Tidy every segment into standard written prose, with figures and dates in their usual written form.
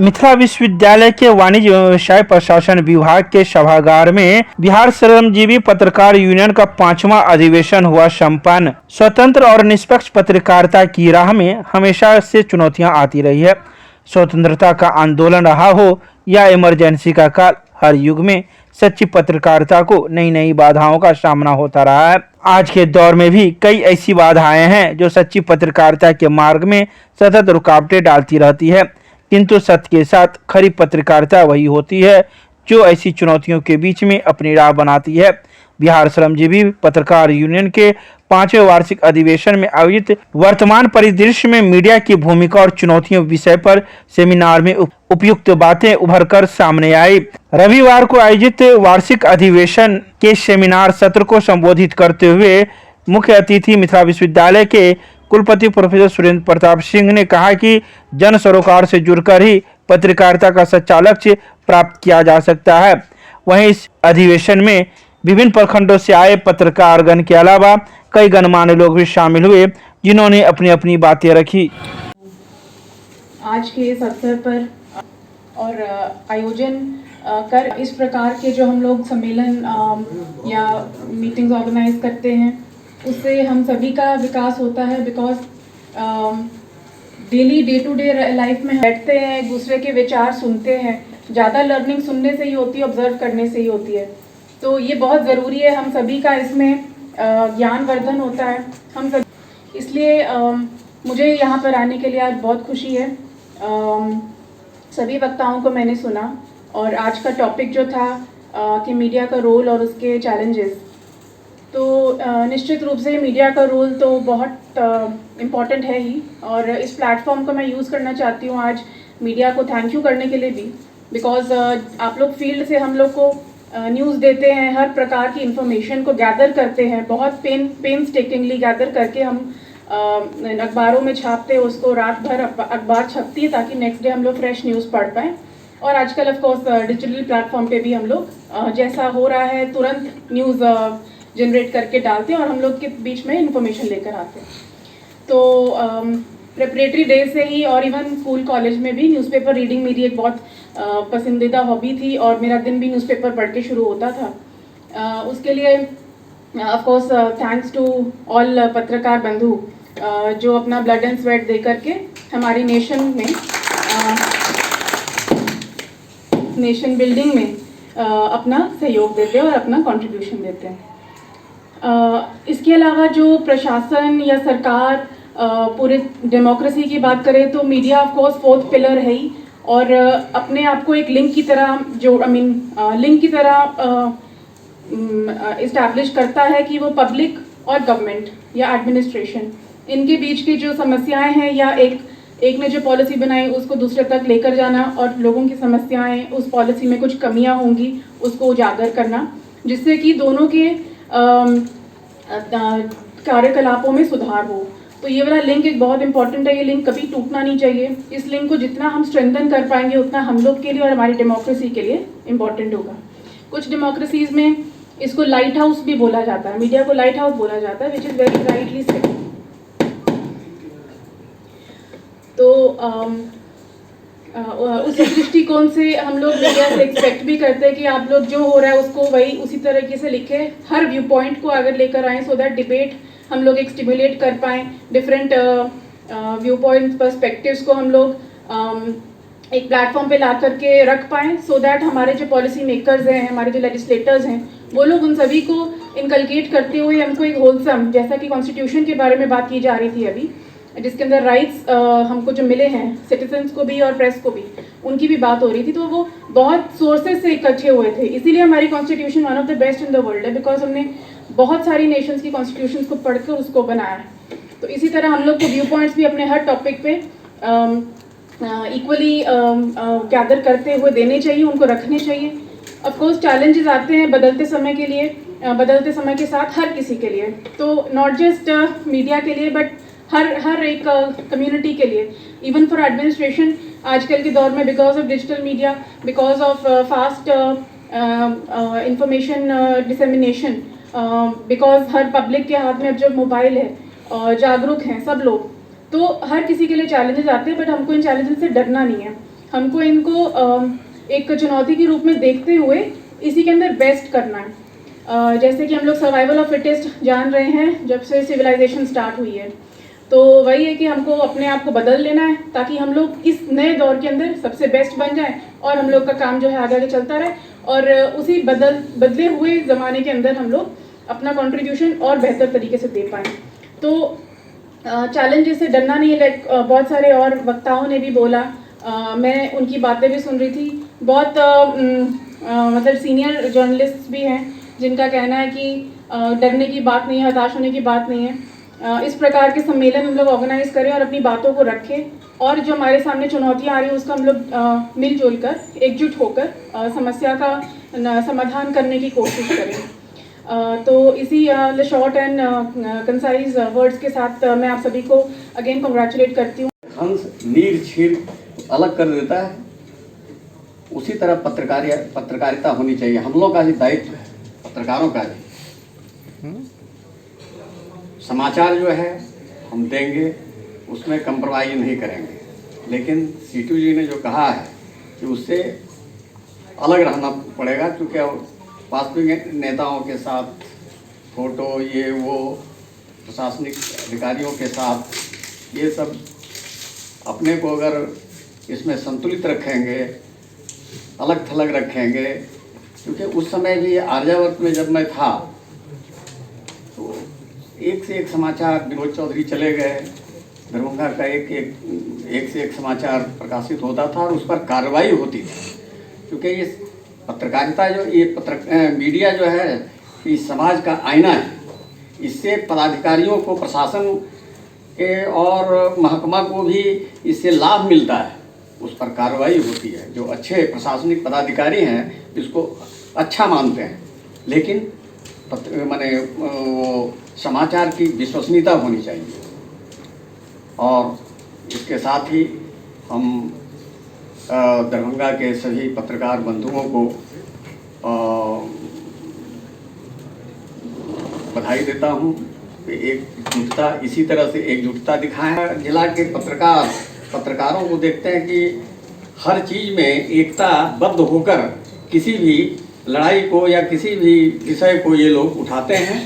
मिथिला विश्वविद्यालय के वाणिज्य एवं व्यवसाय प्रशासन विभाग के सभागार में बिहार श्रमजीवी पत्रकार यूनियन का 5वां अधिवेशन हुआ संपन्न। स्वतंत्र और निष्पक्ष पत्रकारिता की राह में हमेशा से चुनौतियां आती रही है। स्वतंत्रता का आंदोलन रहा हो या इमरजेंसी का काल, हर युग में सच्ची पत्रकारिता को नई नई बाधाओं का सामना होता रहा है। आज के दौर में भी कई ऐसी बाधाएं हैं जो सच्ची पत्रकारिता के मार्ग में सतत रुकावटें डालती रहती है, किंतु सत्य के साथ खरी पत्रकारिता वही होती है जो ऐसी चुनौतियों के बीच में अपनी राह बनाती है। बिहार श्रमजीवी पत्रकार यूनियन के 5वें वार्षिक अधिवेशन में आयोजित वर्तमान परिदृश्य में मीडिया की भूमिका और चुनौतियों विषय पर सेमिनार में उपयुक्त बातें उभर कर सामने आई। रविवार को आयोजित वार्षिक अधिवेशन के सेमिनार सत्र को संबोधित करते हुए मुख्य अतिथि मिथिला विश्वविद्यालय के कुलपति प्रोफेसर सुरेंद्र प्रताप सिंह ने कहा कि जन सरोकार से जुड़कर ही पत्रकारिता का सच्चा लक्ष्य प्राप्त किया जा सकता है। वहीं इस अधिवेशन में विभिन्न प्रखंडों से आए पत्रकारगण के अलावा कई गणमान्य लोग भी शामिल हुए, जिन्होंने अपनी अपनी बातें रखी। आज के इस अवसर पर और आयोजन कर इस प्रकार के जो हम लोग सम्मेलन या मीटिंग्स ऑर्गेनाइज करते हैं, उससे हम सभी का विकास होता है। Because daily day to day life में बैठते हैं, एक दूसरे के विचार सुनते हैं। ज़्यादा लर्निंग सुनने से ही होती है, ऑब्जर्व करने से ही होती है। तो ये बहुत ज़रूरी है, हम सभी का इसमें ज्ञानवर्धन होता है। हम सब इसलिए मुझे यहाँ पर आने के लिए आज बहुत खुशी है। सभी वक्ताओं को मैंने सुना और आज का टॉपिक जो था कि मीडिया का रोल और उसके चैलेंजेस, तो निश्चित रूप से मीडिया का रोल तो बहुत इम्पॉर्टेंट है ही। और इस प्लेटफॉर्म को मैं यूज़ करना चाहती हूँ आज मीडिया को थैंक यू करने के लिए भी। बिकॉज आप लोग फील्ड से हम लोग को न्यूज़ देते हैं, हर प्रकार की इन्फॉर्मेशन को गैदर करते हैं, बहुत पेन्सटेकिंगली गैदर करके हम अखबारों में छापते हैं, उसको रात भर अखबार छपती है ताकि नेक्स्ट डे हम लोग फ्रेश न्यूज़ पढ़ पाएँ। और आजकल ऑफकोर्स डिजिटल प्लेटफॉर्म पे भी हम लोग जैसा हो रहा है तुरंत न्यूज़ जनरेट करके डालते हैं और हम लोग के बीच में इन्फॉर्मेशन लेकर आते हैं। तो प्रेपरेटरी डे से ही और इवन स्कूल कॉलेज में भी न्यूज़पेपर रीडिंग मेरी एक बहुत पसंदीदा हॉबी थी और मेरा दिन भी न्यूज़पेपर पढ़ के शुरू होता था। उसके लिए ऑफकोर्स थैंक्स टू ऑल पत्रकार बंधु जो अपना ब्लड एंड स्वेट दे करके हमारी नेशन बिल्डिंग में अपना सहयोग देते हैं और अपना कंट्रीब्यूशन देते हैं। इसके अलावा जो प्रशासन या सरकार पूरे डेमोक्रेसी की बात करें तो media of course fourth pillar है ही, और अपने आप को एक लिंक की तरह जो लिंक की तरह इस्टेब्लिश करता है कि वो पब्लिक और गवर्नमेंट या एडमिनिस्ट्रेशन इनके बीच की जो समस्याएं हैं या एक ने जो पॉलिसी बनाई उसको दूसरे तक लेकर जाना और लोगों की समस्याएं, उस पॉलिसी में कुछ कमियां होंगी उसको उजागर करना, जिससे कि दोनों के कार्यकलापों में सुधार हो। तो ये वाला लिंक एक बहुत इंपॉर्टेंट है, ये लिंक कभी टूटना नहीं चाहिए। इस लिंक को जितना हम स्ट्रेंथन कर पाएंगे उतना हम लोग के लिए और हमारी डेमोक्रेसी के लिए इम्पॉर्टेंट होगा। कुछ डेमोक्रेसीज में इसको लाइट हाउस भी बोला जाता है, मीडिया को लाइट हाउस बोला जाता है, which is very rightly said. तो उस दृष्टिकोण से हम लोग मीडिया से एक्सपेक्ट भी करते हैं कि आप लोग जो हो रहा है उसको वही उसी तरीके से लिखे, हर व्यू पॉइंट को अगर लेकर आएँ सो दैट डिबेट हम लोग एक स्टिमुलेट कर पाएँ, डिफरेंट व्यू पॉइंट पर्सपेक्टिव्स को हम लोग एक प्लेटफॉर्म पे ला करके रख पाएँ, सो दैट हमारे जो पॉलिसी मेकर्स हैं, हमारे जो लेजिस्लेटर्स हैं, वो लोग उन सभी को इनकलकेट करते हुए हमको एक होलसम, जैसा कि कॉन्स्टिट्यूशन के बारे में बात की जा रही थी अभी, जिसके अंदर राइट्स हमको जो मिले हैं सिटीजन्स को भी और प्रेस को भी, उनकी भी बात हो रही थी। तो वो बहुत सोर्सेज से इकट्ठे हुए थे, इसीलिए हमारी constitution one of the best in the world है, बिकॉज हमने बहुत सारी नेशंस की कॉन्स्टिट्यूशन को पढ़कर उसको बनाया है। तो इसी तरह हम लोग को व्यू पॉइंट्स भी अपने हर टॉपिक पे इक्वली गैदर करते हुए देने चाहिए, उनको रखने चाहिए। ऑफकोर्स चैलेंजेस आते हैं बदलते समय के लिए, बदलते समय के साथ हर किसी के लिए, तो नॉट जस्ट मीडिया के लिए बट हर एक कम्युनिटी के लिए, इवन फॉर एडमिनिस्ट्रेशन आजकल के दौर में, because of digital media, because of fast information dissemination, because her public के हाथ में अब जब मोबाइल है, जागरूक हैं सब लोग, तो हर किसी के लिए चैलेंजेस आते हैं, बट हमको इन चैलेंजेस से डरना नहीं है। हमको इनको एक चुनौती के रूप में देखते हुए इसी के अंदर बेस्ट करना है। जैसे कि हम लोग सर्वाइवल ऑफ फिटेस्ट जान रहे हैं जब से सिविलाइजेशन स्टार्ट हुई है, तो वही है कि हमको अपने आप को बदल लेना है ताकि हम लोग इस नए दौर के अंदर सबसे बेस्ट बन जाएं और हम लोग का काम जो है आगे आगे चलता रहे और उसी बदले हुए ज़माने के अंदर हम लोग अपना कंट्रीब्यूशन और बेहतर तरीके से दे पाएँ। तो चैलेंज से डरना नहीं है। लाइक बहुत सारे और वक्ताओं ने भी बोला, मैं उनकी बातें भी सुन रही थी। बहुत मतलब सीनियर जर्नलिस्ट भी हैं जिनका कहना है कि डरने की बात नहीं है, हताश होने की बात नहीं है। इस प्रकार के सम्मेलन हम लोग ऑर्गेनाइज करें और अपनी बातों को रखें और जो हमारे सामने चुनौतियाँ आ रही हैं उसका हम लोग मिलजुल कर एकजुट होकर समस्या का समाधान करने की कोशिश करें। तो इसी शॉर्ट एंड कंसाइज वर्ड्स के साथ मैं आप सभी को अगेन कॉन्ग्रेचुलेट करती हूँ। हंस नीर छीर अलग कर देता है, उसी तरह पत्रकारिता होनी चाहिए। हम लोग का ही दायित्व है, पत्रकारों का ही। समाचार जो है हम देंगे, उसमें कंप्रोमाइज नहीं करेंगे, लेकिन सीटू जी ने जो कहा है कि उससे अलग रहना पड़ेगा, क्योंकि वास्तविक नेताओं के साथ फोटो ये वो प्रशासनिक अधिकारियों के साथ ये सब अपने को अगर इसमें संतुलित रखेंगे, अलग थलग रखेंगे, क्योंकि उस समय भी आर्यावर्त में जब मैं था तो एक से एक समाचार, विनोद चौधरी चले गए, दरभंगा का एक से एक समाचार प्रकाशित होता था और उस पर कार्रवाई होती थी, क्योंकि ये पत्रकारिता जो ये मीडिया जो है इस समाज का आईना है। इससे पदाधिकारियों को, प्रशासन के और महकमा को भी इससे लाभ मिलता है, उस पर कार्रवाई होती है। जो अच्छे प्रशासनिक पदाधिकारी हैं इसको अच्छा मानते हैं, लेकिन माने वो समाचार की विश्वसनीयता होनी चाहिए। और इसके साथ ही हम दरभंगा के सभी पत्रकार बंधुओं को बधाई देता हूँ कि एकजुटता, इसी तरह से एकजुटता दिखाएं। जिला के पत्रकारों को देखते हैं कि हर चीज़ में एकताबद्ध होकर किसी भी लड़ाई को या किसी भी विषय को ये लोग उठाते हैं,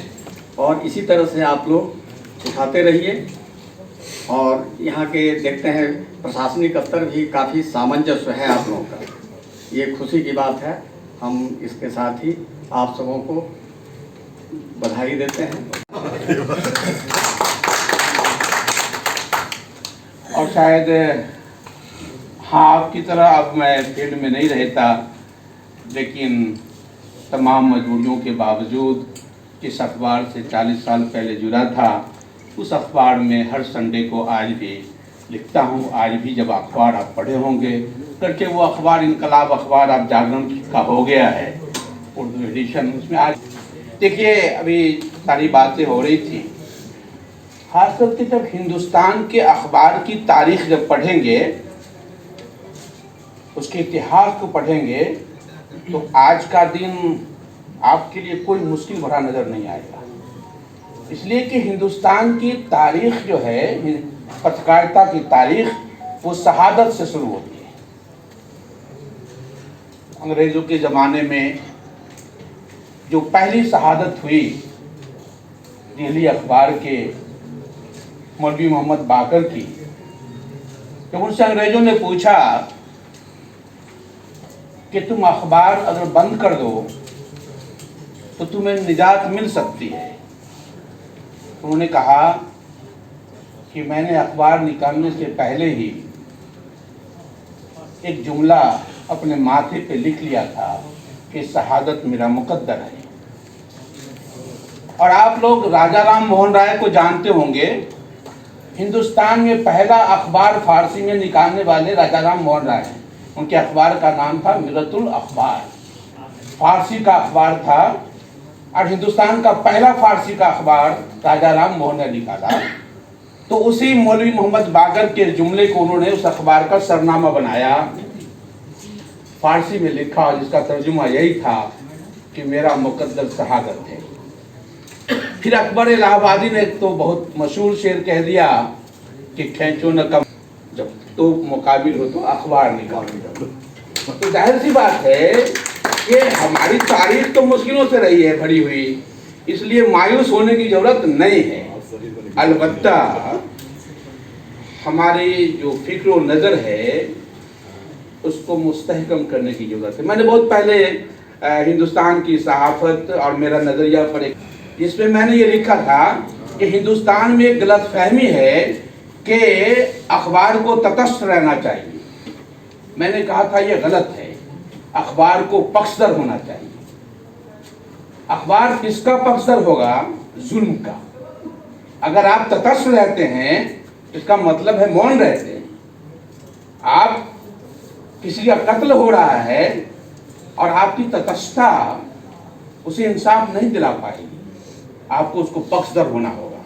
और इसी तरह से आप लोग उठाते रहिए। और यहाँ के देखते हैं प्रशासनिक स्तर भी काफ़ी सामंजस्य है आप लोगों का, ये खुशी की बात है। हम इसके साथ ही आप सबों को बधाई देते हैं। और शायद हाँ, आपकी तरह अब मैं फील्ड में नहीं रहता, लेकिन तमाम मजबूरियों के बावजूद इस अखबार से 40 साल पहले जुड़ा था। उस अखबार में हर संडे को आज भी लिखता हूँ। आज भी जब अखबार आप पढ़े होंगे करके, वो अखबार इनकलाब अखबार अब जागरण का हो गया है, उर्दू एडिशन। उसमें आज देखिए अभी सारी बातें हो रही थी, खास करके जब हिंदुस्तान के अखबार की तारीख जब पढ़ेंगे, उसके इतिहास को पढ़ेंगे, तो आज का दिन आपके लिए कोई मुश्किल भरा नज़र नहीं आएगा। इसलिए कि हिंदुस्तान की तारीख जो है, पत्रकारिता की तारीख, वो शहादत से शुरू होती है। अंग्रेज़ों के ज़माने में जो पहली शहादत हुई दिल्ली अखबार के मौलवी मोहम्मद बाकर की, जब उनसे अंग्रेज़ों ने पूछा कि तुम अखबार अगर बंद कर दो तो तुम्हें निजात मिल सकती है, तो उन्होंने कहा कि मैंने अखबार निकालने से पहले ही एक जुमला अपने माथे पे लिख लिया था कि शहादत मेरा मुकद्दर है। और आप लोग राजा राम मोहन राय को जानते होंगे। हिंदुस्तान में पहला अखबार फारसी में निकालने वाले राजा राम मोहन राय हैं। उनके अखबार का नाम था मिरतुल अखबार, फारसी का अखबार था, और हिंदुस्तान का पहला फारसी का अखबार राजा राम मोहन ने निकाला। तो उसी मौलवी मोहम्मद बाकर के जुमले को उन्होंने उस अखबार का सरनामा बनाया, फारसी में लिखा, जिसका तर्जुमा यही था कि मेरा मुकद्दर शहादत है। फिर अकबर इलाहाबादी ने तो बहुत मशहूर शेर कह दिया कि खींचो न कम, जब तो मुकाबिल हो तो अखबार निकालो। तो जाहिर सी बात है कि हमारी तारीख तो मुश्किलों से रही है भरी हुई, इसलिए मायूस होने की जरूरत नहीं है। अलबत्ता हमारी जो फिक्र व नज़र है उसको मुस्तहकम करने की जरूरत है। मैंने बहुत पहले हिंदुस्तान की सहाफत और मेरा नज़रिया पर एक, जिसमें मैंने ये लिखा था कि हिंदुस्तान में एक गलत फहमी है कि अखबार को तटस्थ रहना चाहिए। मैंने कहा था ये गलत है, अखबार को पक्षधर होना चाहिए। अखबार किसका पक्षधर होगा? जुल्म का। अगर आप तटस्थ रहते हैं इसका मतलब है मौन रहते हैं। आप किसी का कत्ल हो रहा है और आपकी तटस्थता उसे इंसाफ नहीं दिला पाएगी, आपको उसको पक्षधर होना होगा,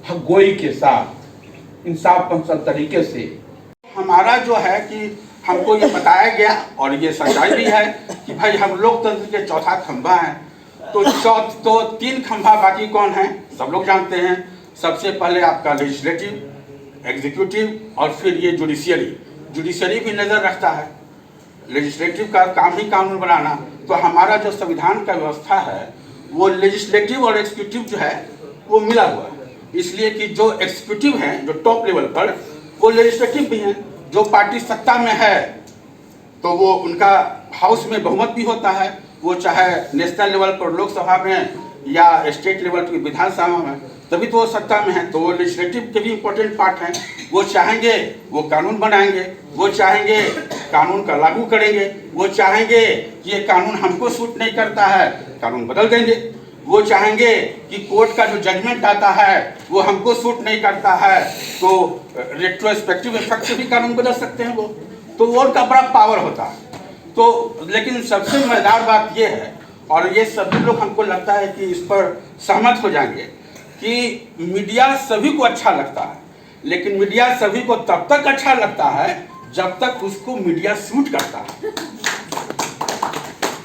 हक गोई के साथ इंसाफ पसंद तरीके से। हमारा जो है कि हमको ये बताया गया और ये सच्चाई भी है कि भाई हम लोकतंत्र के चौथा खंभा हैं। तो तीन खंभा बाकी कौन है? सब लोग जानते हैं। सबसे पहले आपका लेजिस्लेटिव, एग्जीक्यूटिव और फिर ये जुडिशरी भी नज़र रखता है। लेजिस्लेटिव का काम ही कानून बनाना। तो हमारा जो संविधान का व्यवस्था है वो लेजिस्लेटिव और एग्जीक्यूटिव जो है वो मिला हुआ है, इसलिए कि जो एग्जीक्यूटिव हैं जो टॉप लेवल पर, वो लेजिस्लेटिव भी हैं। जो पार्टी सत्ता में है तो वो उनका हाउस में बहुमत भी होता है, वो चाहे नेशनल लेवल पर लोकसभा में या स्टेट लेवल पर विधानसभा में, तभी तो वो सत्ता में है। तो वो लेजिस्लेटिव के भी इम्पोर्टेंट पार्ट हैं। वो चाहेंगे वो कानून बनाएंगे, वो चाहेंगे कानून का लागू करेंगे, वो चाहेंगे कि ये कानून हमको सूट नहीं करता है, कानून बदल देंगे। वो चाहेंगे कि कोर्ट का जो जजमेंट आता है वो हमको सूट नहीं करता है तो रेट्रोस्पेक्टिव इफेक्ट से भी कानून बदल सकते हैं वो। तो वो उनका बड़ा पावर होता है। तो लेकिन सबसे मजेदार बात ये है, और ये सभी लोग हमको लगता है कि इस पर सहमत हो जाएंगे, कि मीडिया सभी को अच्छा लगता है, लेकिन मीडिया सभी को तब तक अच्छा लगता है जब तक उसको मीडिया सूट करता है।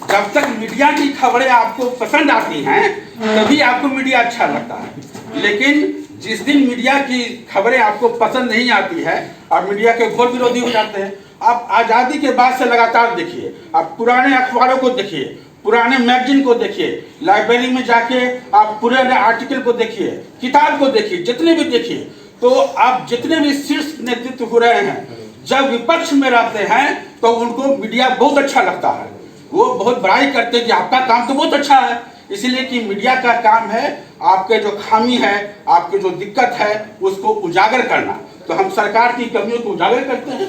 जब तक मीडिया की खबरें आपको पसंद आती हैं तभी आपको मीडिया अच्छा लगता है। लेकिन जिस दिन मीडिया की खबरें आपको पसंद नहीं आती है और मीडिया के घोर विरोधी हो जाते हैं, आप आज़ादी के बाद से लगातार देखिए, आप पुराने अखबारों को देखिए, पुराने मैगजीन को देखिए, लाइब्रेरी में जाके आप पुराने आर्टिकल को देखिए, किताब को देखिए, जितने भी देखिए, तो आप जितने भी शीर्ष नेतृत्व हो रहे हैं जब विपक्ष में रहते हैं तो उनको मीडिया बहुत अच्छा लगता है। वो बहुत बड़ाई करते हैं कि आपका काम तो बहुत अच्छा है, इसलिए कि मीडिया का काम है आपके जो खामी है, आपके जो दिक्कत है उसको उजागर करना। तो हम सरकार की कमियों को उजागर करते हैं,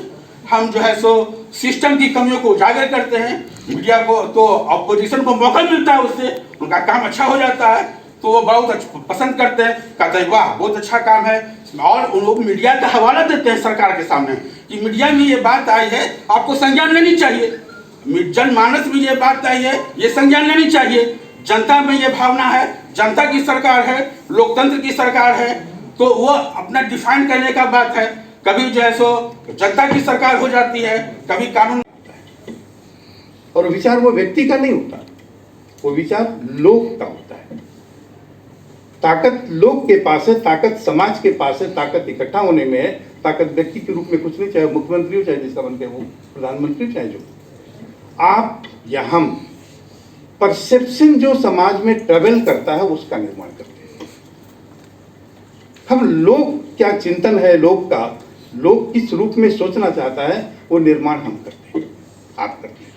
हम जो है सो सिस्टम की कमियों को उजागर करते हैं। मीडिया को तो अपोजिशन को मौका मिलता है, उससे उनका काम अच्छा हो जाता है, तो वो बहुत पसंद करते हैं, कहते हैं वाह बहुत अच्छा काम है। और उन लोग मीडिया का हवाला देते हैं सरकार के सामने कि मीडिया में ये बात आई है, आपको संज्ञान लेनी चाहिए। जनमानस में ये बात आई है, ये संज्ञान लेनी चाहिए। जनता में ये भावना है, जनता की सरकार है, लोकतंत्र की सरकार है, तो वो अपना डिफाइन करने का बात है। कभी जो है सो जनता की सरकार हो जाती है, कभी कानून। और विचार वो व्यक्ति का नहीं होता, वो विचार लोक का होता है। ताकत लोग के पास है, ताकत समाज के पास है, ताकत इकट्ठा होने में है। ताकत व्यक्ति के रूप में कुछ नहीं, चाहे मुख्यमंत्री हो, चाहे जिसका मन करे वो प्रधानमंत्री, चाहे जो आप या हम, परसेप्शन जो समाज में ट्रेवल करता है उसका निर्माण करते हैं हम। लोग क्या चिंतन है लोग का, लोग किस रूप में सोचना चाहता है, वो निर्माण हम करते हैं, आप करते हैं।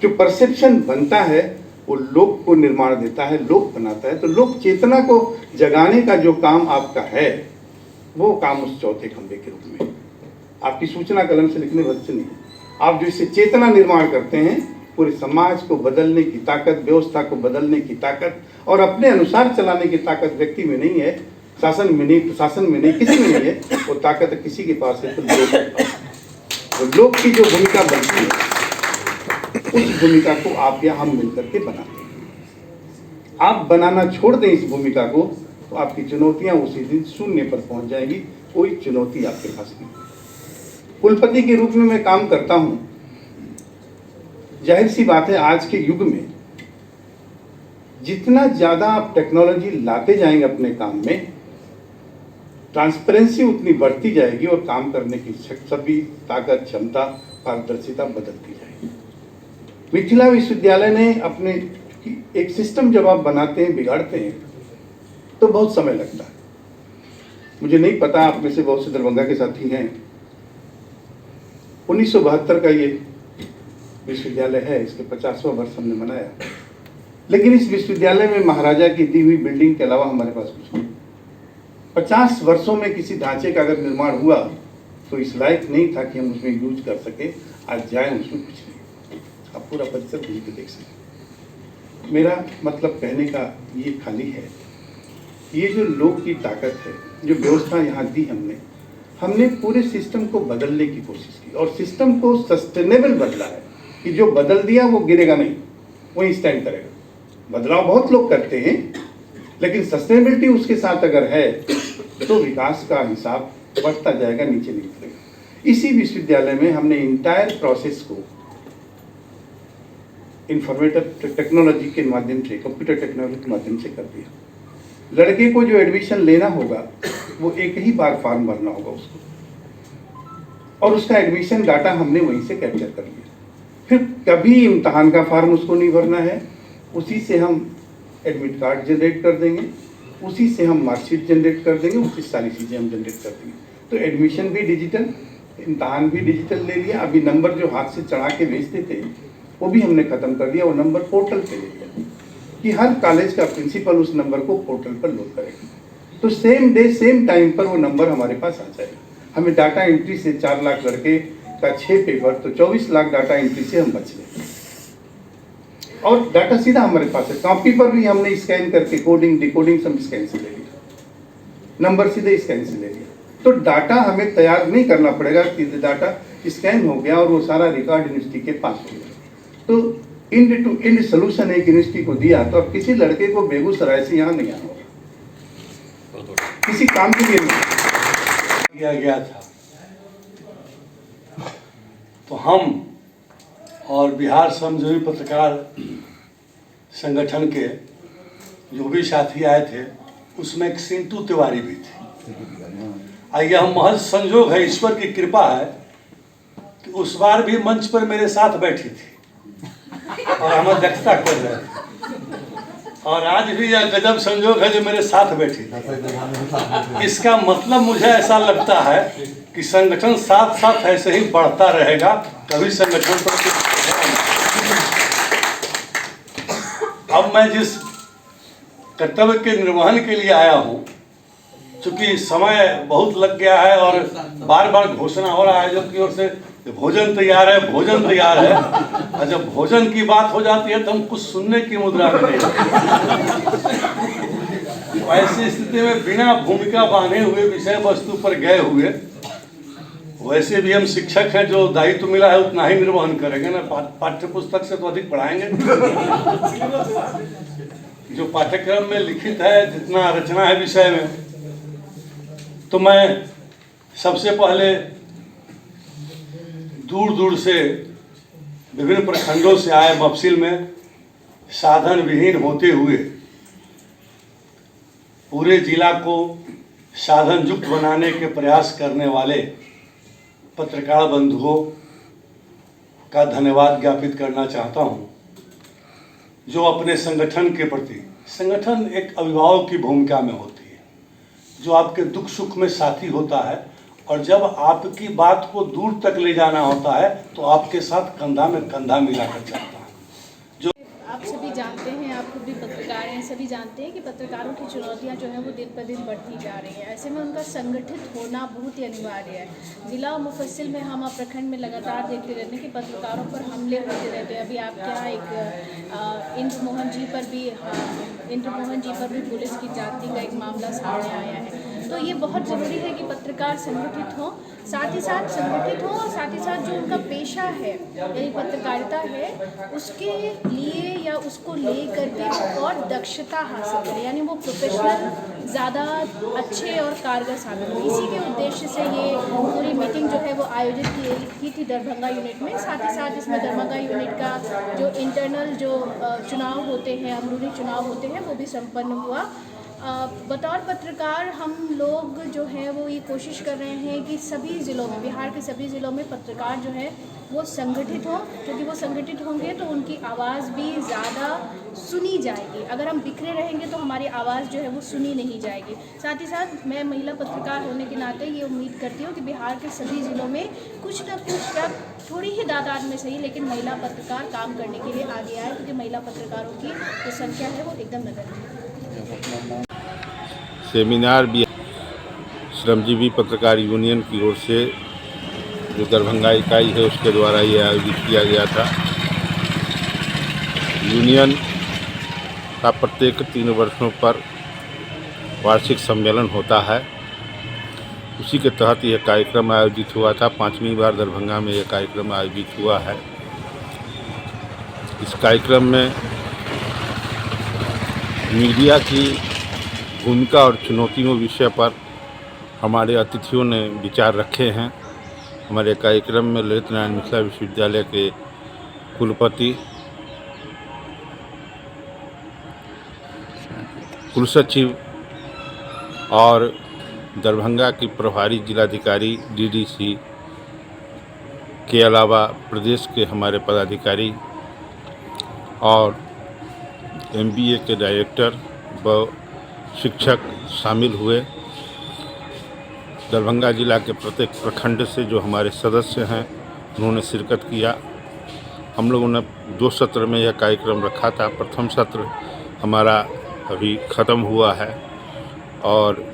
जो परसेप्शन बनता है वो लोग को निर्माण देता है, लोग बनाता है। तो लोक चेतना को जगाने का जो काम आपका है वो काम उस चौथे खंभे के रूप में, आपकी सूचना कलम से लिखने भर से नहीं, आप जो इससे चेतना निर्माण करते हैं, पूरे समाज को बदलने की ताकत, व्यवस्था को बदलने की ताकत और अपने अनुसार चलाने की ताकत व्यक्ति में नहीं है, शासन में नहीं, प्रशासन में नहीं, किसी में नहीं है। वो ताकत किसी के पास है, तो लोग के पास है। तो लोग की जो भूमिका बनती है उस भूमिका को आप या हम मिलकर के बनाते हैं। आप बनाना छोड़ दें इस भूमिका को तो आपकी चुनौतियां उसी दिन शून्य पर पहुंच जाएंगी, कोई चुनौती आपके पास नहीं। कुलपति के रूप में मैं काम करता हूं। जाहिर सी बात है आज के युग में जितना ज़्यादा आप टेक्नोलॉजी लाते जाएंगे अपने काम में, ट्रांसपेरेंसी उतनी बढ़ती जाएगी और काम करने की सभी ताकत, क्षमता, पारदर्शिता बदलती जाएगी। मिथिला विश्वविद्यालय ने अपने एक सिस्टम जब आप बनाते हैं, बिगाड़ते हैं, तो बहुत समय लगता है। मुझे नहीं पता, आप में से बहुत से दरभंगा के साथी हैं। 1972 का ये विश्वविद्यालय है, इसके 50वां वर्ष हमने मनाया, लेकिन इस विश्वविद्यालय में महाराजा की दी हुई बिल्डिंग के अलावा हमारे पास कुछ नहीं। 50 वर्षों में किसी ढांचे का अगर निर्माण हुआ तो इस लायक नहीं था कि हम उसमें यूज कर सके। आज जाए उसमें कुछ नहीं, आप पूरा परिसर घूम के देख सकते। मेरा मतलब कहने का ये खाली है, ये जो लोग की ताकत है, जो व्यवस्था यहाँ दी हमने पूरे सिस्टम को बदलने की कोशिश की और सिस्टम को सस्टेनेबल बदला है कि जो बदल दिया वो गिरेगा नहीं, वही स्टैंड करेगा। बदलाव बहुत लोग करते हैं, लेकिन सस्टेनेबिलिटी उसके साथ अगर है तो विकास का हिसाब बढ़ता जाएगा, नीचे नहीं उतरेगा। इसी विश्वविद्यालय में हमने इंटायर प्रोसेस को इंफॉर्मेटिव टेक्नोलॉजी के माध्यम से, कंप्यूटर टेक्नोलॉजी के माध्यम से कर दिया। लड़के को जो एडमिशन लेना होगा वो एक ही बार फॉर्म भरना होगा उसको, और उसका एडमिशन डाटा हमने वहीं से कैप्चर कर लिया। फिर कभी इम्तहान का फॉर्म उसको नहीं भरना है, उसी से हम एडमिट कार्ड जनरेट कर देंगे, उसी से हम मार्कशीट जनरेट कर देंगे, उसी सारी चीज़ें हम जनरेट कर देंगे। तो एडमिशन भी डिजिटल, इम्तहान भी डिजिटल ले लिया। अभी नंबर जो हाथ से चढ़ा के भेजते थे वो भी हमने ख़त्म कर दिया, वो नंबर पोर्टल पे ले लिया कि हर कॉलेज का प्रिंसिपल उस नंबर को पोर्टल पर लोड करेगा, तो सेम डे सेम टाइम पर वो नंबर हमारे पास आ जाएगा। हमें डाटा एंट्री से 4 लाख लड़के का 6 पेपर, तो 24 लाख डाटा एंट्री से हम बच गए और डाटा सीधा हमारे पास है। कॉपी पर भी हमने स्कैन करके कोडिंग डिकोडिंग सब स्कैन से ले लिया, नंबर सीधे स्कैन से ले लिया। तो डाटा हमें तैयार नहीं करना पड़ेगा, सीधे डाटा स्कैन हो गया और वो सारा रिकॉर्ड यूनिवर्सिटी के पास हो गया। तो इंड टू इंड सोल्यूशन एक यूनिवर्सिटी को दिया, तो अब किसी लड़के को बेगूसराय से यहाँ नहीं आना होगा, किसी काम के लिए नहीं किया गया था। तो हम और बिहार श्रमजीवी पत्रकार संगठन के जो भी साथी आए थे, उसमें एक सिंटू तिवारी भी थी। यह महज संजोग है, ईश्वर की कृपा है कि उस बार भी मंच पर मेरे साथ बैठी थी और हम अध्यक्षता कर रहे थे, और आज भी यह गजब संजोग है जो मेरे साथ बैठी थी। इसका मतलब मुझे ऐसा लगता है कि संगठन साथ साथ ऐसे ही बढ़ता रहेगा, कभी संगठन पर। अब मैं जिस कर्तव्य के निर्वहन के लिए आया हूँ, चूंकि समय बहुत लग गया है और बार बार घोषणा हो रहा है आयोजक की ओर से भोजन तैयार है, भोजन तैयार है, और जब भोजन की बात हो जाती है तो हम कुछ सुनने की मुद्रा में नहीं। ऐसी स्थिति में बिना भूमिका बांधे हुए विषय वस्तु पर गए हुए, वैसे भी हम शिक्षक हैं, जो दायित्व मिला है उतना ही निर्वहन करेंगे ना, पाठ्य पुस्तक से तो अधिक पढ़ाएंगे। जो पाठ्यक्रम में लिखित है, जितना रचना है विषय में, तो मैं सबसे पहले दूर दूर से विभिन्न प्रखंडों से आए मफसिल में साधन विहीन होते हुए पूरे जिला को साधन युक्त बनाने के प्रयास करने वाले पत्रकार बंधुओं का धन्यवाद ज्ञापित करना चाहता हूं, जो अपने संगठन के प्रति, संगठन एक अभिभावक की भूमिका में होती है, जो आपके दुख सुख में साथी होता है, और जब आपकी बात को दूर तक ले जाना होता है तो आपके साथ कंधा में कंधा मिलाकर चलता है। जो आप सभी जानते हैं, आप खुद भी पत्रकार हैं, सभी जानते हैं कि पत्रकारों की चुनौतियां जो हैं वो दिन पर दिन बढ़ती जा रही हैं। ऐसे में उनका संगठित होना बहुत ही अनिवार्य है। जिला और मुफस्सिल में हम प्रखंड में लगातार देखते रहते हैं कि पत्रकारों पर हमले होते रहते हैं। अभी आपके यहाँ एक इंद्र मोहन जी पर भी पुलिस की जाति का एक मामला सामने आया है। तो ये बहुत ज़रूरी है कि पत्रकार संगठित हों, साथ ही साथ संगठित हों, और साथ ही साथ जो उनका पेशा है यानी पत्रकारिता है, उसके लिए या उसको ले करके और दक्षता हासिल करें, यानी वो प्रोफेशनल ज़्यादा अच्छे और कारगर साबित हो। इसी के उद्देश्य से ये पूरी मीटिंग जो है वो आयोजित की थी दरभंगा यूनिट में। साथ ही साथ इसमें दरभंगा यूनिट का जो इंटरनल जो चुनाव होते हैं, अंदरूनी चुनाव होते हैं, वो भी संपन्न हुआ। बतौर पत्रकार हम लोग जो है वो ये कोशिश कर रहे हैं कि सभी ज़िलों में, बिहार के सभी ज़िलों में पत्रकार जो है वो संगठित हों, क्योंकि वो संगठित होंगे तो उनकी आवाज़ भी ज़्यादा सुनी जाएगी। अगर हम बिखरे रहेंगे तो हमारी आवाज़ जो है वो सुनी नहीं जाएगी। साथ ही साथ मैं महिला पत्रकार होने के नाते ये उम्मीद करती हूँ कि बिहार के सभी ज़िलों में कुछ न कुछ, या थोड़ी ही तादाद में सही, लेकिन महिला पत्रकार काम करने के लिए आगे आए, क्योंकि महिला पत्रकारों की जो संख्या है वो एकदम नगण्य है। सेमिनार भी श्रमजीवी पत्रकार यूनियन की ओर से जो दरभंगा इकाई है उसके द्वारा ये आयोजित किया गया था। यूनियन का प्रत्येक 3 वर्षों पर वार्षिक सम्मेलन होता है, उसी के तहत यह कार्यक्रम आयोजित हुआ था। 5वीं बार दरभंगा में यह कार्यक्रम आयोजित हुआ है। इस कार्यक्रम में मीडिया की भूमिका और चुनौतियों विषय पर हमारे अतिथियों ने विचार रखे हैं। हमारे कार्यक्रम में ललित नारायण मिथिला विश्वविद्यालय के कुलपति, कुलसचिव और दरभंगा की प्रभारी जिलाधिकारी डीडीसी के अलावा प्रदेश के हमारे पदाधिकारी और एमबीए के डायरेक्टर व शिक्षक शामिल हुए। दरभंगा जिला के प्रत्येक प्रखंड से जो हमारे सदस्य हैं उन्होंने शिरकत किया। हम लोगों ने 2 सत्र में यह कार्यक्रम रखा था। प्रथम सत्र हमारा अभी ख़त्म हुआ है और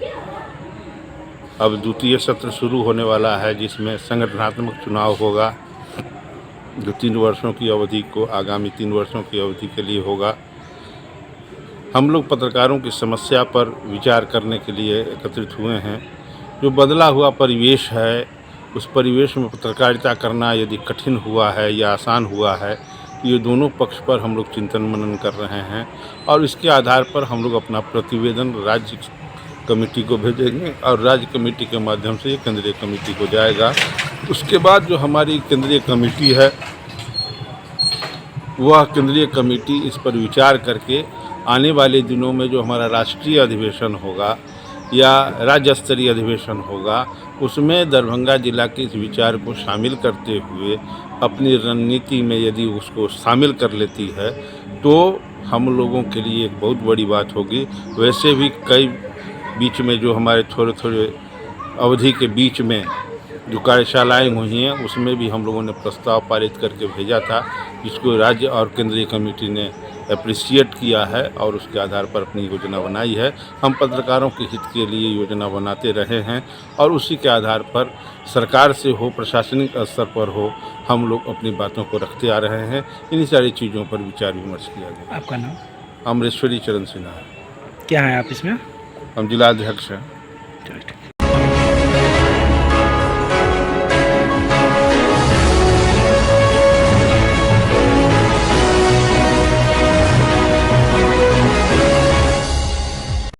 अब द्वितीय सत्र शुरू होने वाला है, जिसमें संगठनात्मक चुनाव होगा जो 3 वर्षों की अवधि को आगामी 3 वर्षों की अवधि के लिए होगा। हम लोग पत्रकारों की समस्या पर विचार करने के लिए एकत्रित हुए हैं। जो बदला हुआ परिवेश है, उस परिवेश में पत्रकारिता करना यदि कठिन हुआ है या आसान हुआ है, ये दोनों पक्ष पर हम लोग चिंतन मनन कर रहे हैं और इसके आधार पर हम लोग अपना प्रतिवेदन राज्य कमेटी को भेजेंगे और राज्य कमेटी के माध्यम से ये केंद्रीय कमेटी को जाएगा। उसके बाद जो हमारी केंद्रीय कमेटी है, वह केंद्रीय कमेटी इस पर विचार करके आने वाले दिनों में जो हमारा राष्ट्रीय अधिवेशन होगा या राज्य स्तरीय अधिवेशन होगा, उसमें दरभंगा जिला के इस विचार को शामिल करते हुए अपनी रणनीति में यदि उसको शामिल कर लेती है तो हम लोगों के लिए एक बहुत बड़ी बात होगी। वैसे भी कई बीच में जो हमारे थोड़े थोड़े अवधि के बीच में जो कार्यशालाएँ हुई हैं, उसमें भी हम लोगों ने प्रस्ताव पारित करके भेजा था, जिसको राज्य और केंद्रीय कमेटी ने अप्रिशिएट किया है और उसके आधार पर अपनी योजना बनाई है। हम पत्रकारों के हित के लिए योजना बनाते रहे हैं और उसी के आधार पर सरकार से हो, प्रशासनिक स्तर पर हो, हम लोग अपनी बातों को रखते आ रहे हैं। इन्हीं सारी चीज़ों पर विचार विमर्श किया गया। आपका नाम? अमरेश्वरी चरण सिन्हा। क्या है आप इसमें? हम जिलाध्यक्ष हैं। चलो ठीक।